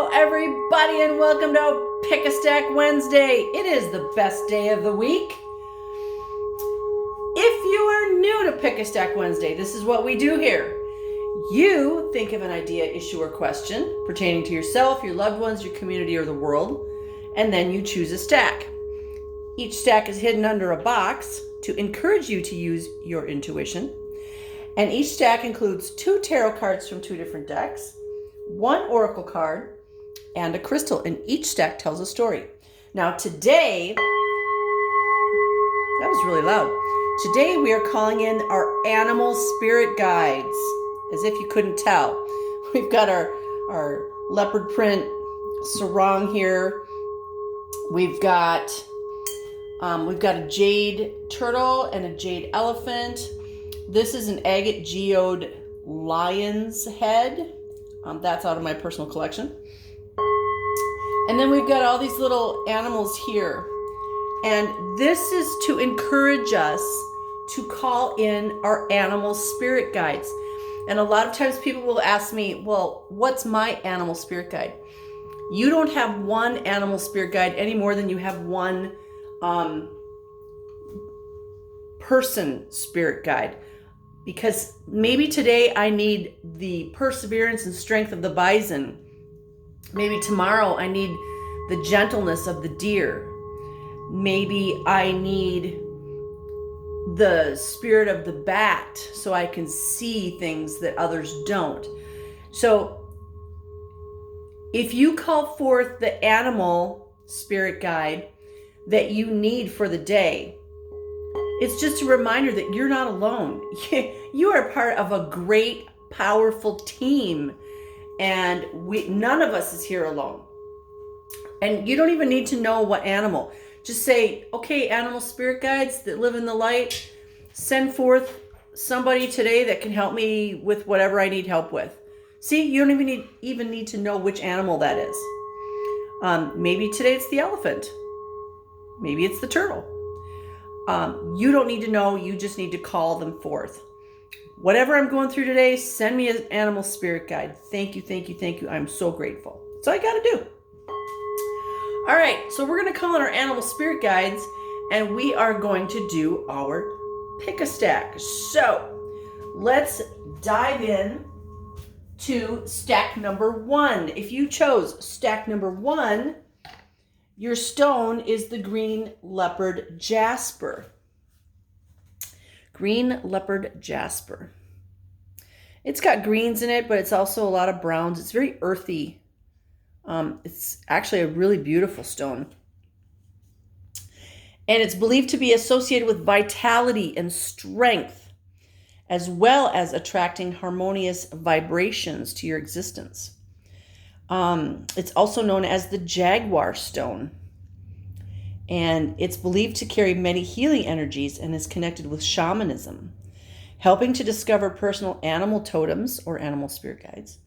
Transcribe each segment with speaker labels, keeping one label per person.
Speaker 1: Hello, everybody, and welcome to Pick a Stack Wednesday. It is the best day of the week. If you are new to Pick a Stack Wednesday, this is what we do here. You think of an idea, issue, or question pertaining to yourself, your loved ones, your community, or the world, and then you choose a stack. Each stack is hidden under a box to encourage you to use your intuition. And each stack includes 2 tarot cards from 2 different decks, 1 oracle card, and a crystal, and each stack tells a story. Now today, that was really loud. Today we are calling in our animal spirit guides, as if you couldn't tell. We've got our leopard print sarong here. We've got a jade turtle and a jade elephant. This is an agate geode lion's head. That's out of my personal collection. And then we've got all these little animals here. And this is to encourage us to call in our animal spirit guides. And a lot of times people will ask me, well, what's my animal spirit guide? You don't have one animal spirit guide any more than you have one person spirit guide. Because maybe today I need the perseverance and strength of the bison. Maybe tomorrow I need the gentleness of the deer. Maybe I need the spirit of the bat so I can see things that others don't. So if you call forth the animal spirit guide that you need for the day, it's just a reminder that you're not alone. You are part of a great, powerful team, and none of us is here alone. And you don't even need to know what animal. Just say, okay, animal spirit guides that live in the light, send forth somebody today that can help me with whatever I need help with. See, you don't even need to know which animal that is. Maybe today it's the elephant. Maybe it's the turtle. You don't need to know, you just need to call them forth. Whatever I'm going through today, send me an animal spirit guide. Thank you, thank you, thank you. I'm so grateful. That's all I got to do. All right, so we're going to call in our animal spirit guides, and we are going to do our pick a stack. So let's dive in to stack number 1. If you chose stack number 1, your stone is the green leopard Jasper. Green leopard Jasper. It's got greens in it, but it's also a lot of browns. It's very earthy. It's actually a really beautiful stone. And it's believed to be associated with vitality and strength, as well as attracting harmonious vibrations to your existence. It's also known as the jaguar stone. And it's believed to carry many healing energies and is connected with shamanism, helping to discover personal animal totems or animal spirit guides,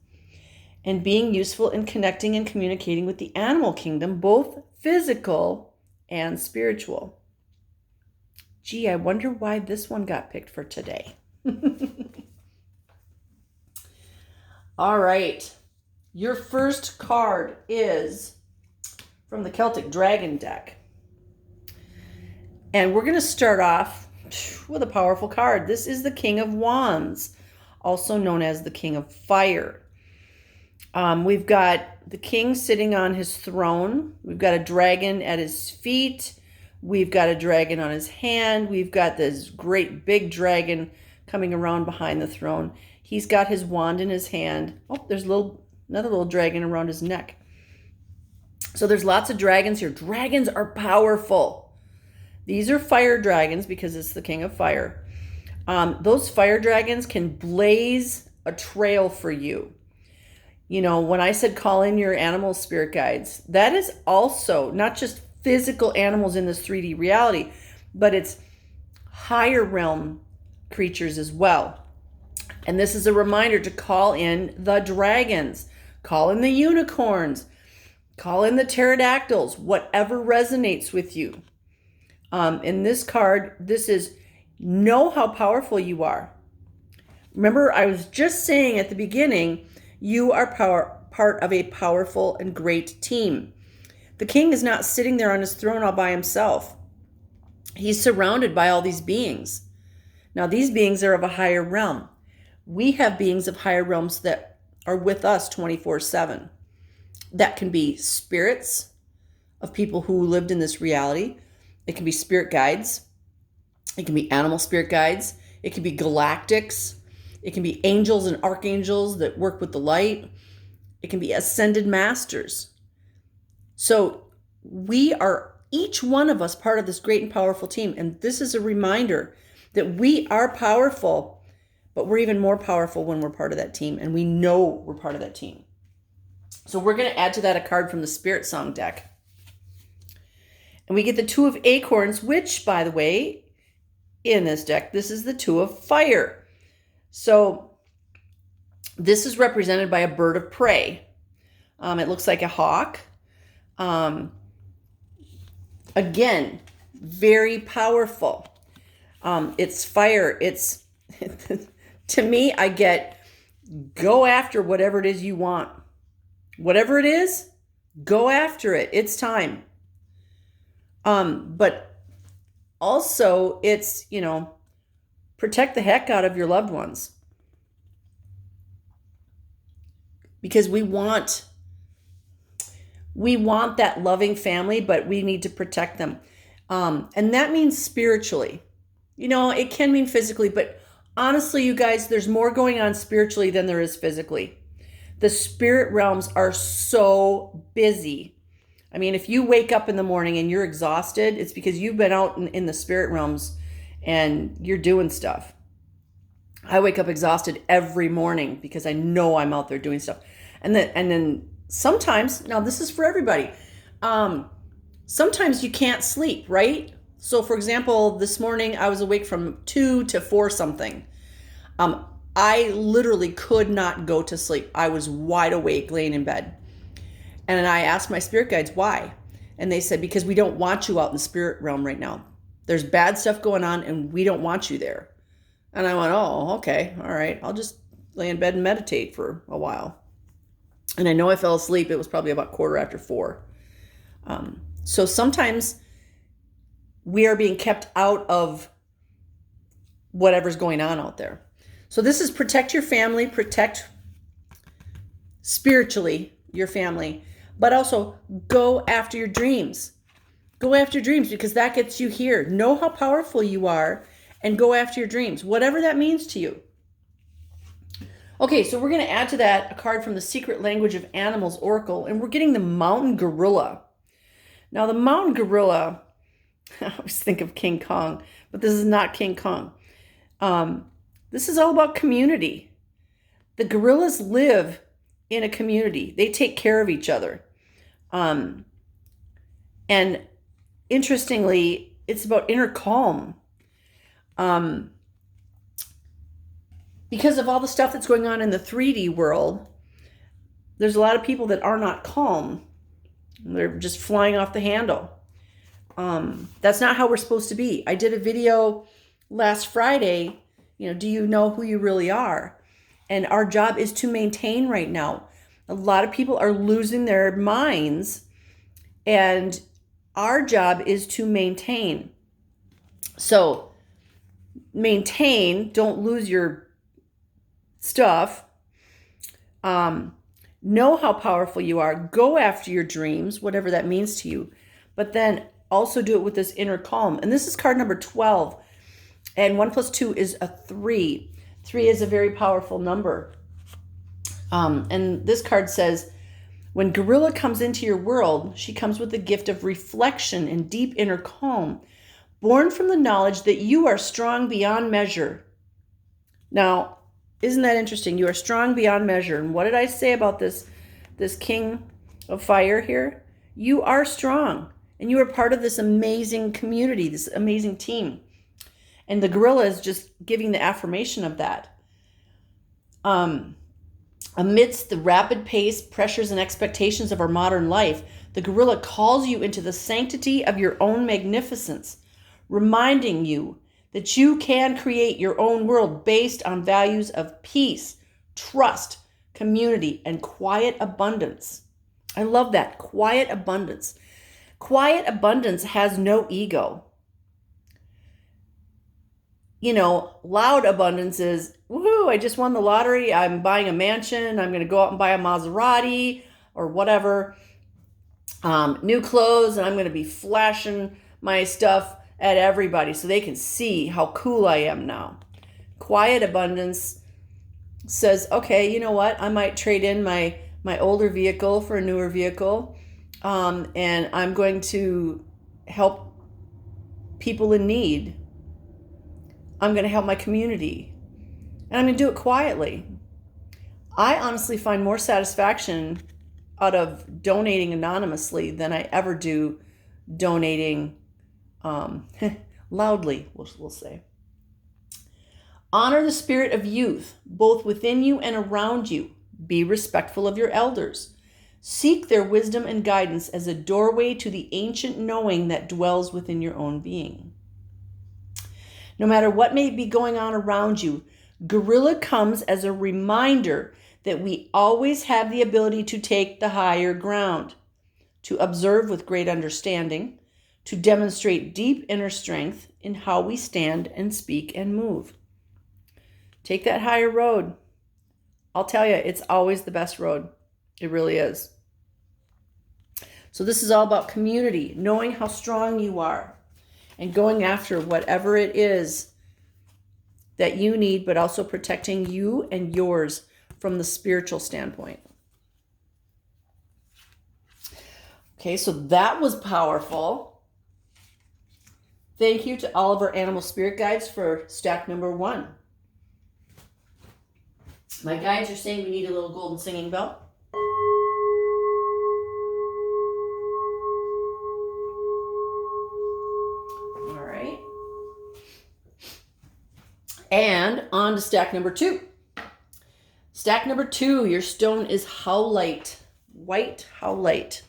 Speaker 1: and being useful in connecting and communicating with the animal kingdom, both physical and spiritual. Gee, I wonder why this one got picked for today. All right. Your first card is from the Celtic Dragon deck. And we're going to start off with a powerful card. This is the King of Wands, also known as the King of Fire. We've got the king sitting on his throne. We've got a dragon at his feet. We've got a dragon on his hand. We've got this great big dragon coming around behind the throne. He's got his wand in his hand. Oh, there's another little dragon around his neck. So there's lots of dragons here. Dragons are powerful. These are fire dragons because it's the King of Fire. Those fire dragons can blaze a trail for you. You know, when I said call in your animal spirit guides, that is also not just physical animals in this 3D reality, but it's higher realm creatures as well. And this is a reminder to call in the dragons, call in the unicorns, call in the pterodactyls, whatever resonates with you. In this card, this is know how powerful you are. Remember, I was just saying at the beginning, you are part of a powerful and great team. The king is not sitting there on his throne all by himself. He's surrounded by all these beings. Now, these beings are of a higher realm. We have beings of higher realms that are with us 24/7. That can be spirits of people who lived in this reality. It can be spirit guides. It can be animal spirit guides. It can be galactics. It can be angels and archangels that work with the light. It can be ascended masters. So we are, each one of us, part of this great and powerful team. And this is a reminder that we are powerful, but we're even more powerful when we're part of that team. And we know we're part of that team. So we're going to add to that a card from the Spirit Song deck. And we get the Two of Acorns, which, by the way, in this deck, this is the Two of Fire. So this is represented by a bird of prey. It looks like a hawk. Again, very powerful. It's fire. It's, to me, I get, go after whatever it is you want. Whatever it is, go after it. It's time. But also it's, protect the heck out of your loved ones. Because we want that loving family, but we need to protect them. And that means spiritually. It can mean physically, but honestly, you guys, there's more going on spiritually than there is physically. The spirit realms are so busy. I mean, if you wake up in the morning and you're exhausted, it's because you've been out in the spirit realms and you're doing stuff. I wake up exhausted every morning because I know I'm out there doing stuff. And then sometimes, now this is for everybody, sometimes you can't sleep, right? So for example, this morning I was awake from 2 to 4 something. I literally could not go to sleep. I was wide awake laying in bed. And I asked my spirit guides why. And they said, because we don't want you out in the spirit realm right now. There's bad stuff going on and we don't want you there. And I went, oh, okay. All right. I'll just lay in bed and meditate for a while. And I know I fell asleep. It was probably about 4:15. So sometimes we are being kept out of whatever's going on out there. So this is protect your family, protect spiritually your family, but also go after your dreams. Go after your dreams because that gets you here. Know how powerful you are and go after your dreams, whatever that means to you. Okay, so we're going to add to that a card from the Secret Language of Animals Oracle, and we're getting the Mountain Gorilla. Now, the Mountain Gorilla, I always think of King Kong, but this is not King Kong. This is all about community. The gorillas live in a community. They take care of each other. And interestingly, it's about inner calm. Because of all the stuff that's going on in the 3D world, there's a lot of people that are not calm. They're just flying off the handle. That's not how we're supposed to be. I did a video last Friday, do you know who you really are? And our job is to maintain right now. A lot of people are losing their minds, and our job is to maintain. So maintain, don't lose your stuff. Know how powerful you are. Go after your dreams, whatever that means to you. But then also do it with this inner calm. And this is card number 12. And 1 + 2 is a 3. 3 is a very powerful number. And this card says, when Gorilla comes into your world, she comes with the gift of reflection and deep inner calm, born from the knowledge that you are strong beyond measure. Now, isn't that interesting? You are strong beyond measure. And what did I say about this King of Fire here? You are strong. And you are part of this amazing community, this amazing team. And the gorilla is just giving the affirmation of that. Amidst the rapid pace, pressures, and expectations of our modern life, the gorilla calls you into the sanctity of your own magnificence, reminding you that you can create your own world based on values of peace, trust, community, and quiet abundance. I love that. Quiet abundance. Quiet abundance has no ego. Loud abundance is, woohoo, I just won the lottery. I'm buying a mansion. I'm going to go out and buy a Maserati or whatever. New clothes, and I'm going to be flashing my stuff at everybody so they can see how cool I am now. Quiet abundance says, okay, you know what? I might trade in my older vehicle for a newer vehicle, and I'm going to help people in need. I'm going to help my community, and I'm going to do it quietly. I honestly find more satisfaction out of donating anonymously than I ever do donating loudly, we'll say. Honor the spirit of youth, both within you and around you. Be respectful of your elders. Seek their wisdom and guidance as a doorway to the ancient knowing that dwells within your own being. No matter what may be going on around you, Gorilla comes as a reminder that we always have the ability to take the higher ground, to observe with great understanding, to demonstrate deep inner strength in how we stand and speak and move. Take that higher road. I'll tell you, it's always the best road. It really is. So this is all about community, knowing how strong you are, and going after whatever it is that you need, but also protecting you and yours from the spiritual standpoint. Okay, so that was powerful. Thank you to all of our animal spirit guides for stack number 1. My guides are saying we need a little golden singing bell. All right. And on to stack number 2. Stack number 2, your stone is howlite, white howlite.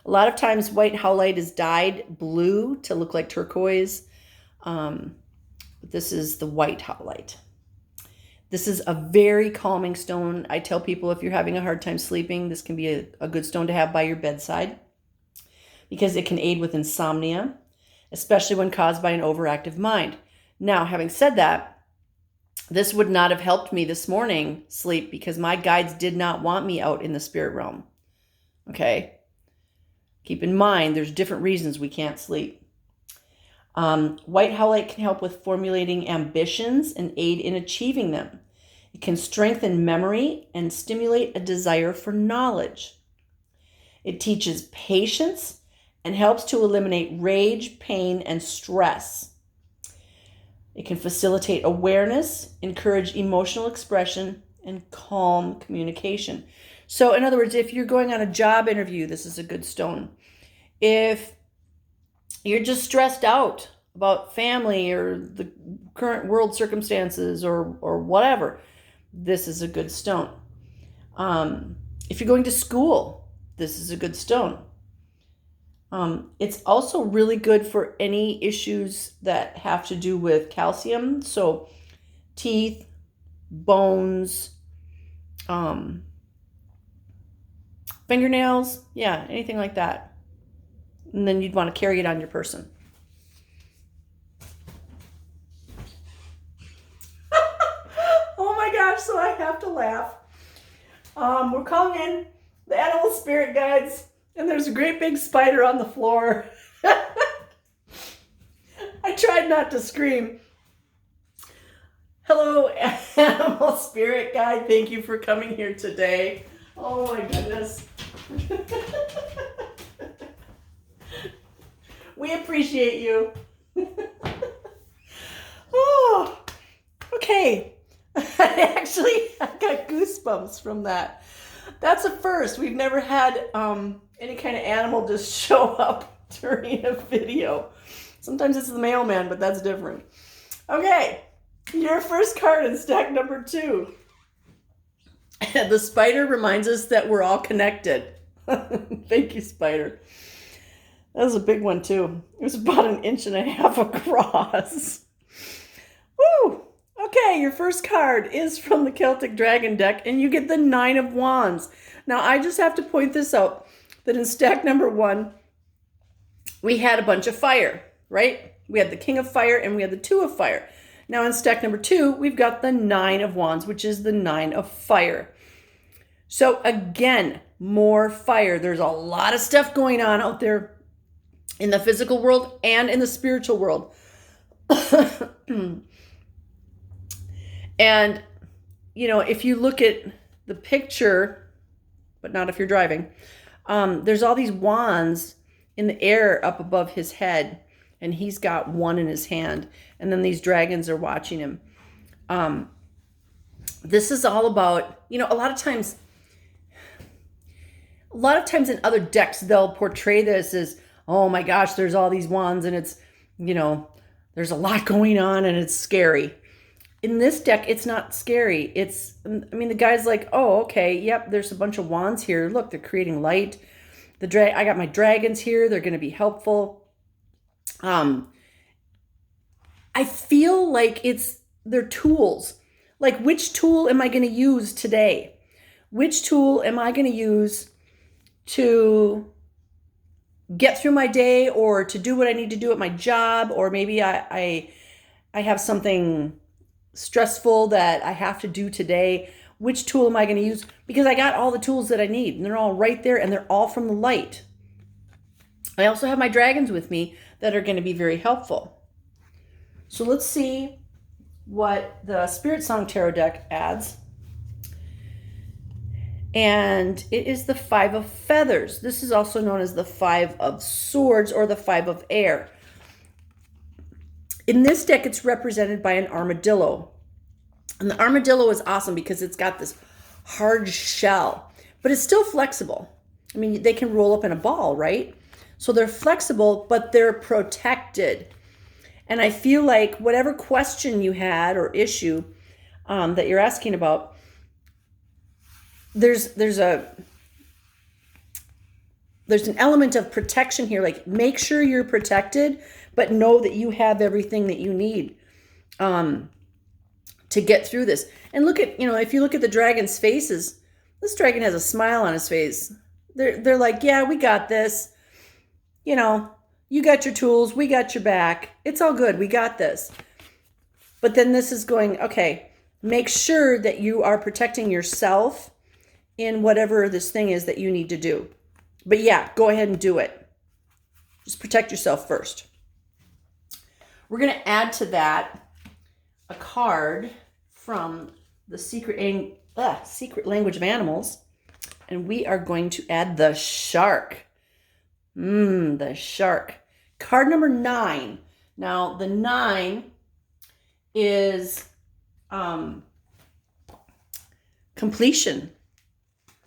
Speaker 1: A lot of times white howlite is dyed blue to look like turquoise. This is the white howlite. This is a very calming stone. I tell people if you're having a hard time sleeping, this can be a good stone to have by your bedside because it can aid with insomnia, especially when caused by an overactive mind. Now, having said that, this would not have helped me this morning sleep because my guides did not want me out in the spirit realm. Okay? Keep in mind, there's different reasons we can't sleep. White howlite can help with formulating ambitions and aid in achieving them. It can strengthen memory and stimulate a desire for knowledge. It teaches patience and helps to eliminate rage, pain, and stress. It can facilitate awareness, encourage emotional expression, and calm communication. So in other words, if you're going on a job interview, this is a good stone. If you're just stressed out about family or the current world circumstances or whatever, this is a good stone. If you're going to school, this is a good stone. It's also really good for any issues that have to do with calcium. So teeth, bones, fingernails, yeah, anything like that. And then you'd want to carry it on your person. Oh my gosh, so I have to laugh. We're calling in the animal spirit guides, and there's a great big spider on the floor. I tried not to scream. Hello, animal spirit guide. Thank you for coming here today. Oh my goodness. We appreciate you. Oh, okay. I got goosebumps from that. That's a first. We've never had any kind of animal just show up during a video. Sometimes it's the mailman, but that's different. Okay, your first card in stack number 2. The spider reminds us that we're all connected. Thank you, spider. That was a big one, too. It was about 1.5 inches across. Woo! Okay, your first card is from the Celtic Dragon deck, and you get the 9 of Wands. Now, I just have to point this out, that in stack number 1, we had a bunch of fire, right? We had the King of Fire, and we had the 2 of Fire. Now, in stack number 2, we've got the 9 of Wands, which is the 9 of Fire. So, again, more fire. There's a lot of stuff going on out there in the physical world and in the spiritual world. And, you know, if you look at the picture, but not if you're driving, there's all these wands in the air up above his head, and he's got one in his hand, and then these dragons are watching him. This is all about, you know, a lot of times in other decks, they'll portray this as, oh my gosh, there's all these wands, and it's, you know, there's a lot going on, and it's scary. In this deck, it's not scary. It's, I mean, the guy's like, oh, okay, yep, there's a bunch of wands here. Look, they're creating light. I got my dragons here. They're going to be helpful. I feel like they're tools. Like, which tool am I going to use today? Which tool am I going to use to get through my day, or to do what I need to do at my job? Or maybe I have something stressful that I have to do today. Which tool am I going to use? Because I got all the tools that I need, and they're all right there, and they're all from the light. I also have my dragons with me that are going to be very helpful. So let's see what the Spirit Song Tarot deck adds. And it is the 5 of Feathers. This is also known as the 5 of Swords, or the 5 of Air. In this deck, it's represented by an armadillo. And the armadillo is awesome because it's got this hard shell, but it's still flexible. I mean, they can roll up in a ball, right? So they're flexible, but they're protected. And I feel like whatever question you had or issue that you're asking about, there's an element of protection here. Like, make sure you're protected, but know that you have everything that you need to get through this. And look at, you know, if you look at the dragon's faces, this dragon has a smile on his face. They're like, yeah, we got this. You know, you got your tools, we got your back. It's all good, we got this. But then this is going, okay, make sure that you are protecting yourself in whatever this thing is that you need to do. But yeah, go ahead and do it. Just protect yourself first. We're going to add to that a card from the Secret Language of Animals, and we are going to add the shark. The shark. Card number 9. Now, the 9 is completion.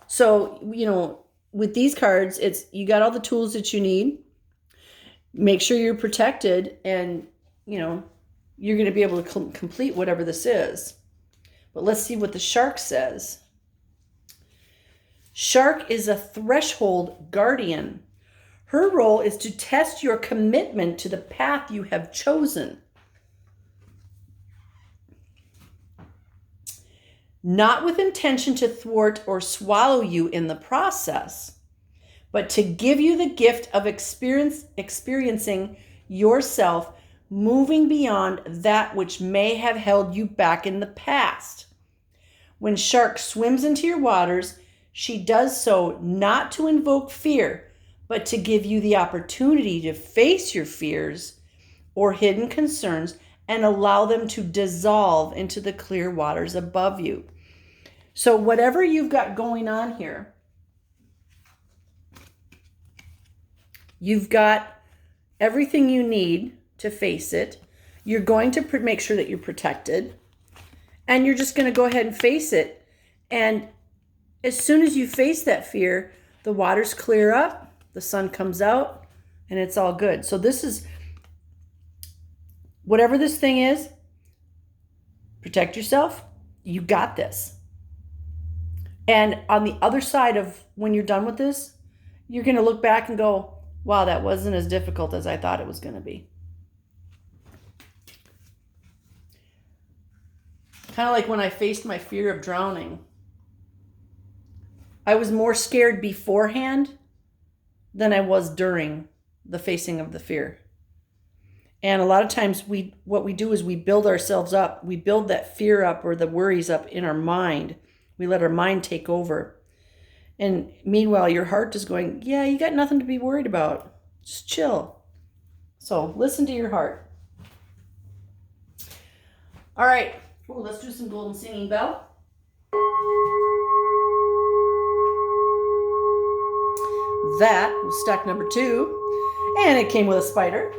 Speaker 1: So, you know, with these cards, it's, you got all the tools that you need. Make sure you're protected, and, you know, you're going to be able to complete whatever this is. But let's see what the shark says. Shark is a threshold guardian. Her role is to test your commitment to the path you have chosen. Not with intention to thwart or swallow you in the process, but to give you the gift of experiencing yourself, moving beyond that which may have held you back in the past. When shark swims into your waters, she does so not to invoke fear, but to give you the opportunity to face your fears or hidden concerns and allow them to dissolve into the clear waters above you. So whatever you've got going on here, you've got everything you need to face it. You're going to make sure that you're protected, and you're just going to go ahead and face it. And as soon as you face that fear, the waters clear up, the sun comes out, and it's all good. So this is, whatever this thing is, protect yourself. You got this. And on the other side of when you're done with this, you're going to look back and go, wow, that wasn't as difficult as I thought it was going to be. Kind of like when I faced my fear of drowning. I was more scared beforehand than I was during the facing of the fear. And a lot of times what we do is we build ourselves up. We build that fear up or the worries up in our mind. We let our mind take over. And meanwhile, your heart is going, yeah, you got nothing to be worried about. Just chill. So listen to your heart. All right. Ooh, let's do some golden singing bell. That was stack number 2. And it came with a spider.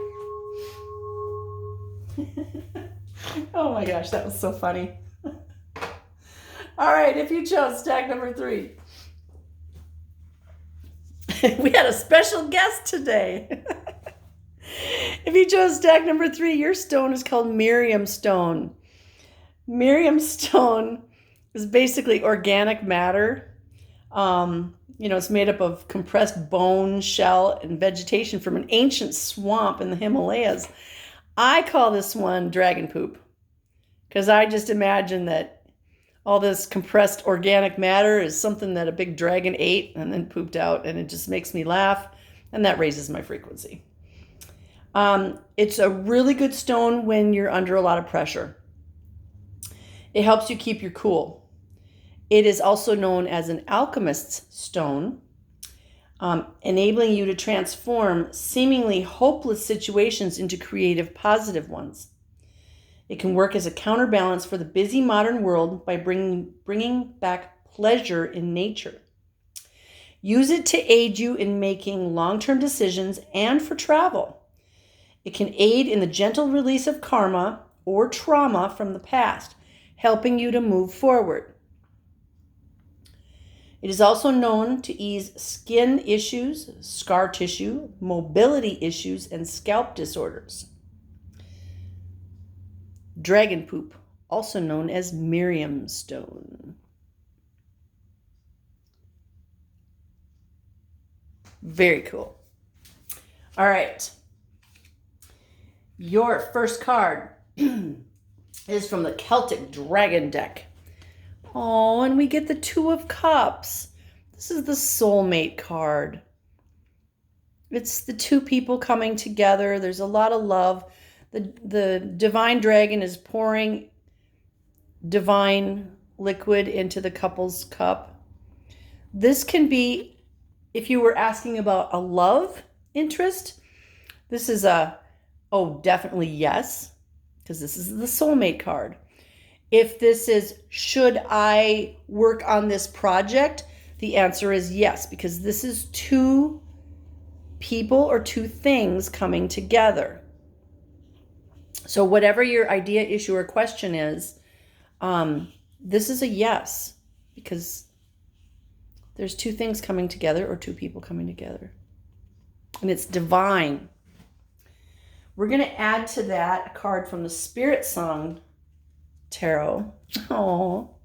Speaker 1: Oh my gosh, that was so funny. All right, if you chose stack number 3. We had a special guest today. If you chose stack number 3, your stone is called Miriam stone. Miriam stone is basically organic matter. It's made up of compressed bone, shell, and vegetation from an ancient swamp in the Himalayas. I call this one dragon poop because I just imagine that all this compressed organic matter is something that a big dragon ate and then pooped out, and it just makes me laugh, and that raises my frequency. It's a really good stone when you're under a lot of pressure. It helps you keep your cool. It is also known as an alchemist's stone, enabling you to transform seemingly hopeless situations into creative, positive ones. It can work as a counterbalance for the busy modern world by bringing back pleasure in nature. Use it to aid you in making long-term decisions and for travel. It can aid in the gentle release of karma or trauma from the past, helping you to move forward. It is also known to ease skin issues, scar tissue, mobility issues, and scalp disorders. Dragon poop, also known as Miriam stone. Very cool. All right. Your first card is from the Celtic Dragon deck. Oh, and we get the 2 of Cups. This is the soulmate card. It's the 2 people coming together. There's a lot of love. The divine dragon is pouring divine liquid into the couple's cup. This can be, if you were asking about a love interest, this is definitely yes, because this is the soulmate card. If this is, should I work on this project? The answer is yes, because this is 2 people or 2 things coming together. So whatever your idea, issue, or question is, this is a yes, because there's 2 things coming together or 2 people coming together. And it's divine. We're going to add to that a card from the Spirit Song Tarot. Oh,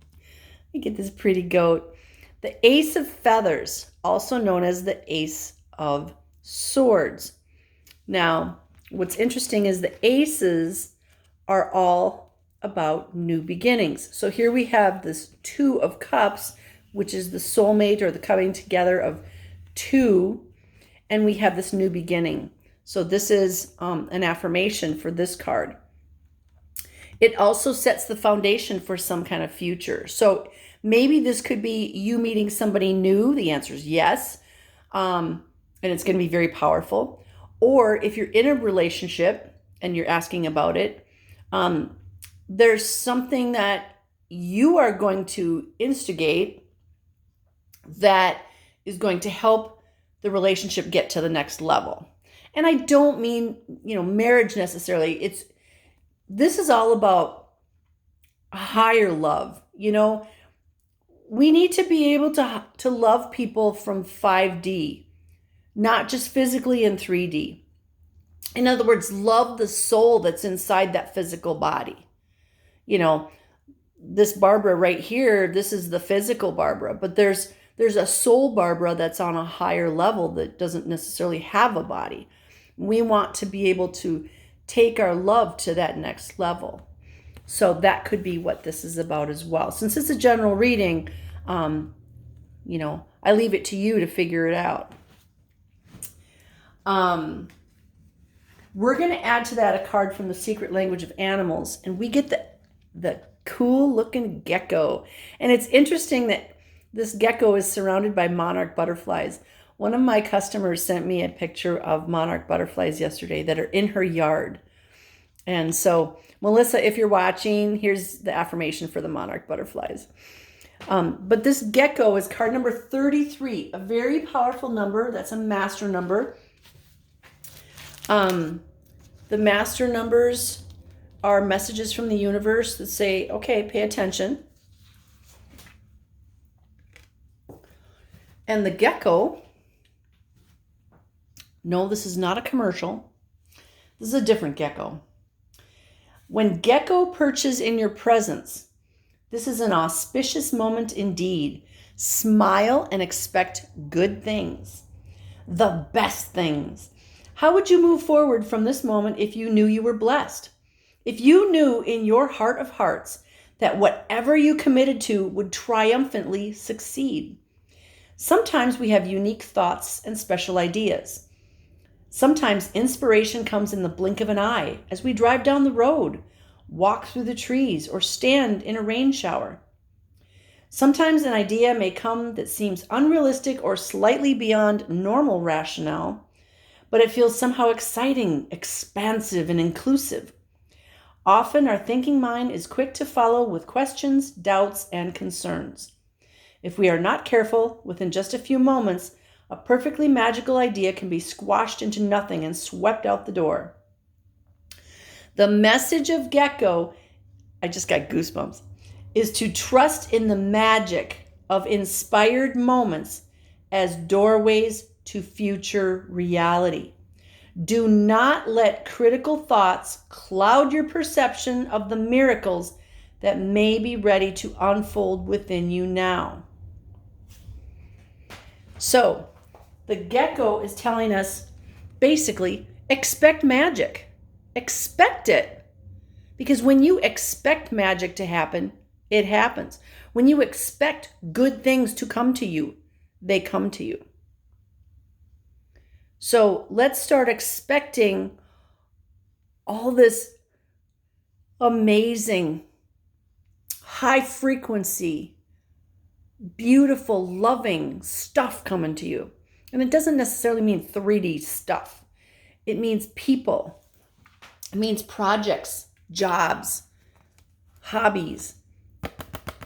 Speaker 1: look at this pretty goat. The Ace of Feathers, also known as the Ace of Swords. Now, what's interesting is the aces are all about new beginnings. So here we have this 2 of Cups, which is the soulmate or the coming together of 2, and we have this new beginning. So this is an affirmation for this card. It also sets the foundation for some kind of future. So maybe this could be you meeting somebody new. The answer is yes. And it's going to be very powerful. Or if you're in a relationship and you're asking about it, there's something that you are going to instigate that is going to help the relationship get to the next level. And I don't mean, marriage necessarily. This is all about higher love. We need to be able to love people from 5D, not just physically in 3D. In other words, love the soul that's inside that physical body. This Barbara right here, this is the physical Barbara, but there's a soul Barbara that's on a higher level that doesn't necessarily have a body. We want to be able to take our love to that next level. So that could be what this is about as well. Since it's a general reading, I leave it to you to figure it out. We're going to add to that a card from the Secret Language of Animals, and we get the cool looking gecko. And it's interesting that this gecko is surrounded by monarch butterflies. One of my customers sent me a picture of monarch butterflies yesterday that are in her yard. And so, Melissa, if you're watching, here's the affirmation for the monarch butterflies. But this gecko is card number 33, a very powerful number. That's a master number. The master numbers are messages from the universe that say, okay, pay attention. And the gecko, no, this is not a commercial. This is a different gecko. When gecko perches in your presence, this is an auspicious moment indeed. Smile and expect good things, the best things. How would you move forward from this moment if you knew you were blessed? If you knew in your heart of hearts that whatever you committed to would triumphantly succeed? Sometimes we have unique thoughts and special ideas. Sometimes inspiration comes in the blink of an eye as we drive down the road, walk through the trees, or stand in a rain shower. Sometimes an idea may come that seems unrealistic or slightly beyond normal rationale, but it feels somehow exciting, expansive, and inclusive. Often our thinking mind is quick to follow with questions, doubts, and concerns. If we are not careful, within just a few moments, a perfectly magical idea can be squashed into nothing and swept out the door. The message of Gecko, I just got goosebumps, is to trust in the magic of inspired moments as doorways to future reality. Do not let critical thoughts cloud your perception of the miracles that may be ready to unfold within you now. So, the gecko is telling us, basically, expect magic. Expect it. Because when you expect magic to happen, it happens. When you expect good things to come to you, they come to you. So let's start expecting all this amazing, high frequency, beautiful, loving stuff coming to you. And it doesn't necessarily mean 3D stuff. It means people. It means projects, jobs, hobbies.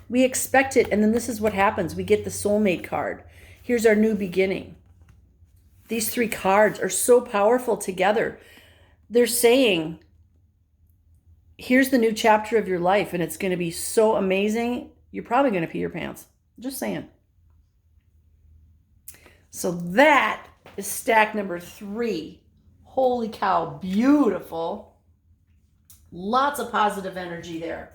Speaker 1: We expect it, and then this is what happens. We get the soulmate card. Here's our new beginning. These three cards are so powerful together. They're saying, here's the new chapter of your life, and it's going to be so amazing, you're probably going to pee your pants. Just saying. So that is stack number 3. Holy cow, beautiful. Lots of positive energy there.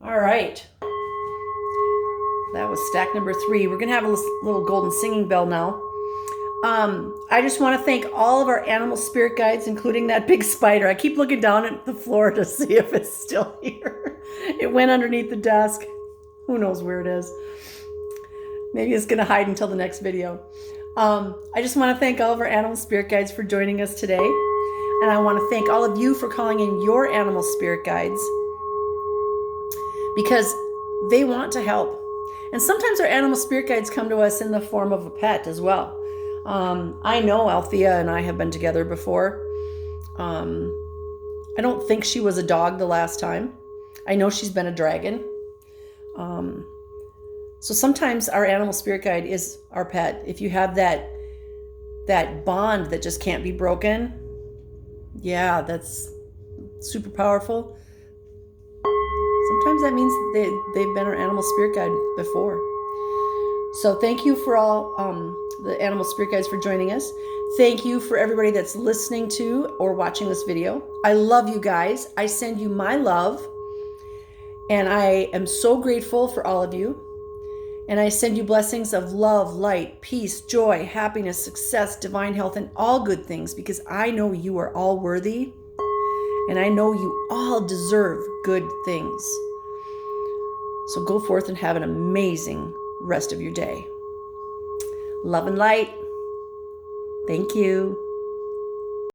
Speaker 1: All right. That was stack number 3. We're going to have a little golden singing bell now. I just want to thank all of our animal spirit guides, including that big spider. I keep looking down at the floor to see if it's still here. It went underneath the desk. Who knows where it is? Maybe it's going to hide until the next video. I just want to thank all of our animal spirit guides for joining us today. And I want to thank all of you for calling in your animal spirit guides, because they want to help. And sometimes our animal spirit guides come to us in the form of a pet as well. I know Althea and I have been together before. I don't think she was a dog the last time. I know she's been a dragon. So sometimes our animal spirit guide is our pet. If you have that bond that just can't be broken, yeah, that's super powerful. Sometimes that means they've been our animal spirit guide before. So thank you for all the animal spirit guides for joining us. Thank you for everybody that's listening to or watching this video. I love you guys. I send you my love. And I am so grateful for all of you. And I send you blessings of love, light, peace, joy, happiness, success, divine health, and all good things, because I know you are all worthy And I know you all deserve good things. So go forth and have an amazing rest of your day. Love and light. Thank you.